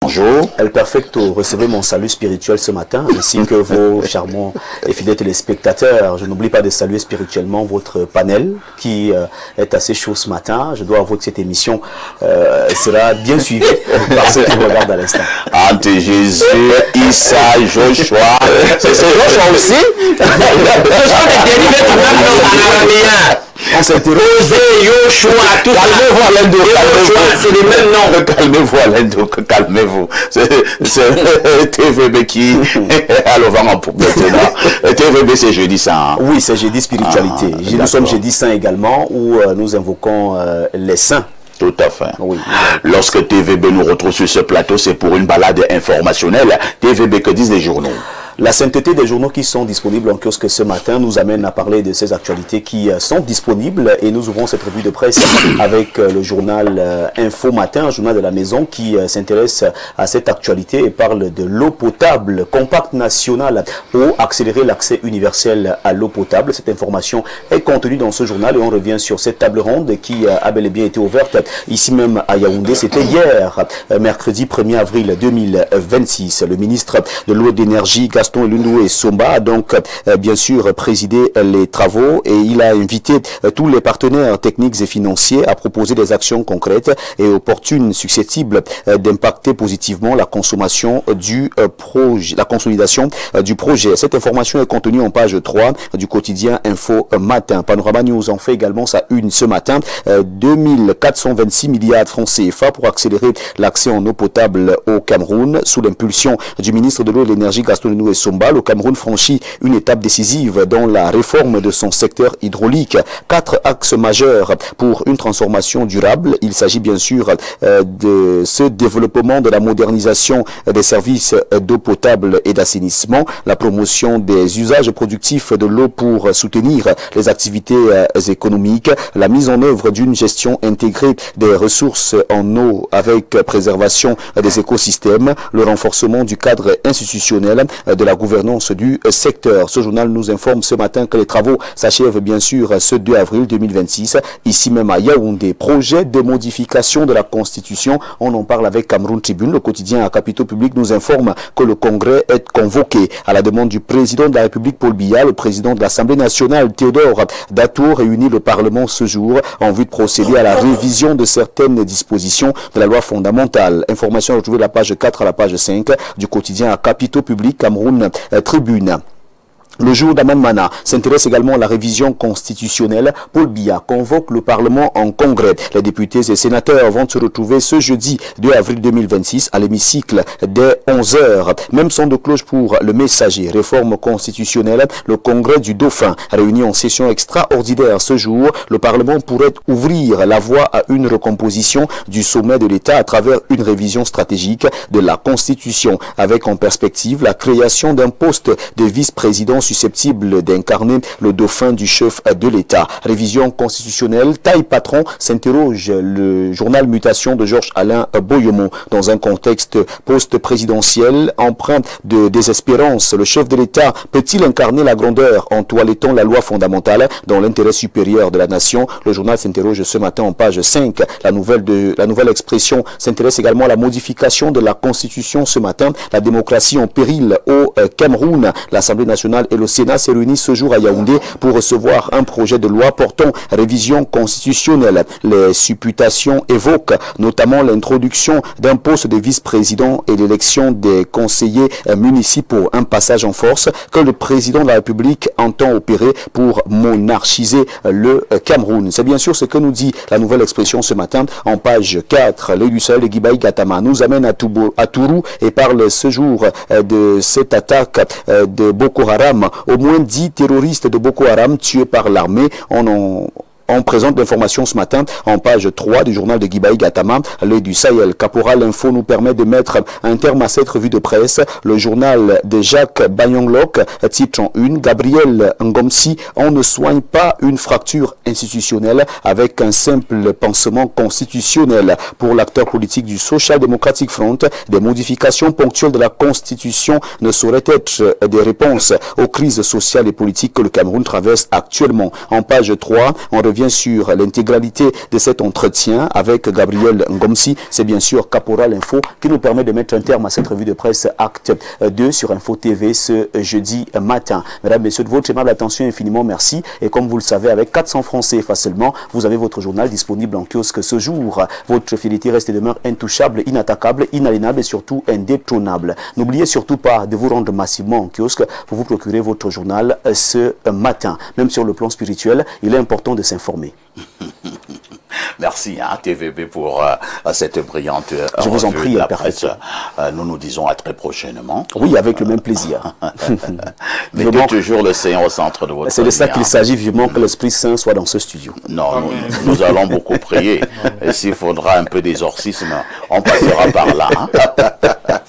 bonjour. El Perfecto, recevez mon salut spirituel ce matin, ainsi que vos charmants et fidèles téléspectateurs. Je n'oublie pas de saluer spirituellement votre panel qui est assez chaud ce matin. Je dois avouer que cette émission sera bien suivie par ceux qui me regardent à l'instant. Ante Jésus, Issa, Joshua. C'est Joshua aussi? On s'interroge. Yoshua, tout calmez-vous à l'Indo, c'est les mêmes noms. Calmez-vous à l'Indo, calmez-vous. C'est TVB qui a le vent en poupe maintenant. TVB, c'est jeudi saint. Oui, c'est jeudi spiritualité. Nous sommes jeudi saint également, où nous invoquons les saints. Tout à fait. Oui. Lorsque TVB nous retrouve sur ce plateau, c'est pour une balade informationnelle. TVB, que disent les journaux? La sainteté des journaux qui sont disponibles en kiosque ce matin nous amène à parler de ces actualités qui sont disponibles, et nous ouvrons cette revue de presse avec le journal Info Matin, un journal de la maison qui s'intéresse à cette actualité et parle de l'eau potable. Compact national pour accélérer l'accès universel à l'eau potable. Cette information est contenue dans ce journal et on revient sur cette table ronde qui a bel et bien été ouverte ici même à Yaoundé. C'était hier, mercredi 1er avril 2026. Le ministre de l'eau et de l'énergie, Gaston Elundou Essomba, a donc bien sûr présidé les travaux, et il a invité tous les partenaires techniques et financiers à proposer des actions concrètes et opportunes susceptibles d'impacter positivement la consommation du projet, la consolidation du projet. Cette information est contenue en page 3 du quotidien Info Matin. Panorama News en fait également sa une ce matin. 2426 milliards de francs CFA pour accélérer l'accès en eau potable au Cameroun. Sous l'impulsion du ministre de l'eau et de l'énergie Gaston Elundou Essomba, le Cameroun franchit une étape décisive dans la réforme de son secteur hydraulique. 4 axes majeurs pour une transformation durable. Il s'agit bien sûr de ce développement de la modernisation des services d'eau potable et d'assainissement, la promotion des usages productifs de l'eau pour soutenir les activités économiques, la mise en œuvre d'une gestion intégrée des ressources en eau avec préservation des écosystèmes, le renforcement du cadre institutionnel de la gouvernance du secteur. Ce journal nous informe ce matin que les travaux s'achèvent bien sûr ce 2 avril 2026, ici même à Yaoundé. Projet de modification de la Constitution, on en parle avec Cameroun Tribune. Le quotidien à Capitaux Public nous informe que le Congrès est convoqué à la demande du président de la République Paul Biya. Le président de l'Assemblée nationale Théodore Dato réunit le Parlement ce jour en vue de procéder à la révision de certaines dispositions de la loi fondamentale. Information retrouvée à la page 4 à la page 5 du quotidien à Capitaux Public Cameroun Tribune. Le jour d'Amanmana s'intéresse également à la révision constitutionnelle. Paul Biya convoque le Parlement en congrès. Les députés et sénateurs vont se retrouver ce jeudi 2 avril 2026 à l'hémicycle dès 11h. Même son de cloche pour le messager. Réforme constitutionnelle. Le congrès du Dauphin réuni en session extraordinaire ce jour. Le Parlement pourrait ouvrir la voie à une recomposition du sommet de l'État à travers une révision stratégique de la Constitution, avec en perspective la création d'un poste de vice-président susceptible d'incarner le dauphin du chef de l'État. Révision constitutionnelle, taille patron, s'interroge le journal Mutation de Georges-Alain Boyomon. Dans un contexte post-présidentiel empreint de désespérance, le chef de l'État peut-il incarner la grandeur en toilettant la loi fondamentale dans l'intérêt supérieur de la nation? Le journal s'interroge ce matin en page 5. La nouvelle expression s'intéresse également à la modification de la Constitution ce matin. La démocratie en péril au Cameroun. L'Assemblée nationale et le Sénat s'est réuni ce jour à Yaoundé pour recevoir un projet de loi portant révision constitutionnelle. Les supputations évoquent notamment l'introduction d'un poste de vice-président et l'élection des conseillers municipaux, un passage en force que le président de la République entend opérer pour monarchiser le Cameroun. C'est bien sûr ce que nous dit la nouvelle expression ce matin en page 4. L'œil du Sahel de Guibaï Gatama nous amène à Tourou et parle ce jour de cette attaque de Boko Haram. Au moins 10 terroristes de Boko Haram tués par l'armée. On présente l'information ce matin en page 3 du journal de Guibaï Gatama, l'œil du Sahel. Caporal Info nous permet de mettre un terme à cette revue de presse. Le journal de Jacques Bayonglok titre en une: Gabriel Ngomsi, on ne soigne pas une fracture institutionnelle avec un simple pansement constitutionnel. Pour l'acteur politique du Social Democratic Front, des modifications ponctuelles de la Constitution ne sauraient être des réponses aux crises sociales et politiques que le Cameroun traverse actuellement. En page 3, on revient bien sûr l'intégralité de cet entretien avec Gabriel Ngomsi. C'est bien sûr Caporal Info qui nous permet de mettre un terme à cette revue de presse Acte 2 sur Info TV ce jeudi matin. Mesdames, Messieurs, de votre aimable attention, infiniment merci. Et comme vous le savez, avec 400 francs CFA seulement, vous avez votre journal disponible en kiosque ce jour. Votre fidélité reste et demeure intouchable, inattaquable, inaliénable et surtout indétrônable. N'oubliez surtout pas de vous rendre massivement en kiosque pour vous procurer votre journal ce matin. Même sur le plan spirituel, il est important de s'informer. Merci TVB pour cette brillante Je vous en prie, la presse. Nous nous disons à très prochainement. Oui, avec le même plaisir. Mettez toujours le Seigneur au centre de votre vie. C'est de ça qu'il s'agit, vivement que l'Esprit Saint soit dans ce studio. Non, nous allons beaucoup prier. Et s'il faudra un peu d'exorcisme, on passera par là.